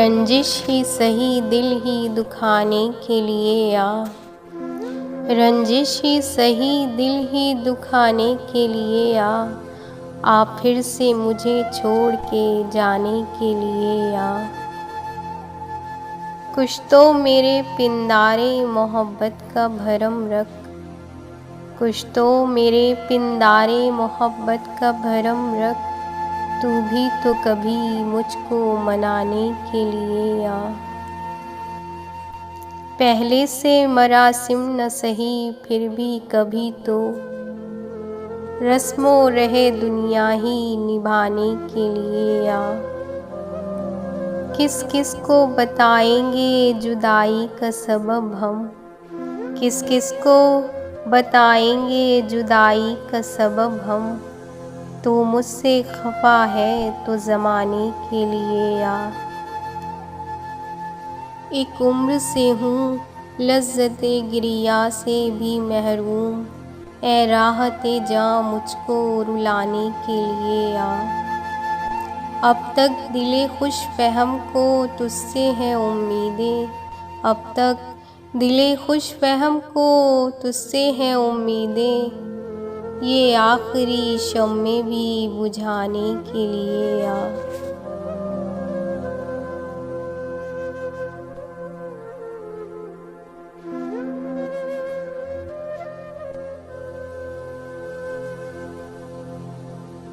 रंजिश ही सही दिल ही दुखाने के लिए आ, रंजिश ही सही दिल ही दुखाने के लिए आ फिर से मुझे छोड़ के जाने के लिए आ। कुछ तो मेरे पिंदारे मोहब्बत का भरम रख, कुछ तो मेरे पिंदारे मोहब्बत का भरम रख, तू भी तो कभी मुझको मनाने के लिए आ। पहले से मरासिम न सही फिर भी कभी तो रस्मों रहे दुनिया ही निभाने के लिए आ। किस किस को बताएंगे जुदाई का सबब हम, किस किस को बताएंगे जुदाई का सबब हम, तू मुझसे खफा है तो ज़माने के लिए आ। एक उम्र से हूँ लज़्ज़ते गिरिया से भी महरूम, ए राहते जाँ मुझको रुलाने के लिए आ। अब तक दिले खुश फहम को तुझसे है उम्मीदें, अब तक दिले खुश फहम को तुझसे है उम्मीदें, ये आखिरी शम्मे भी बुझाने के लिए आ।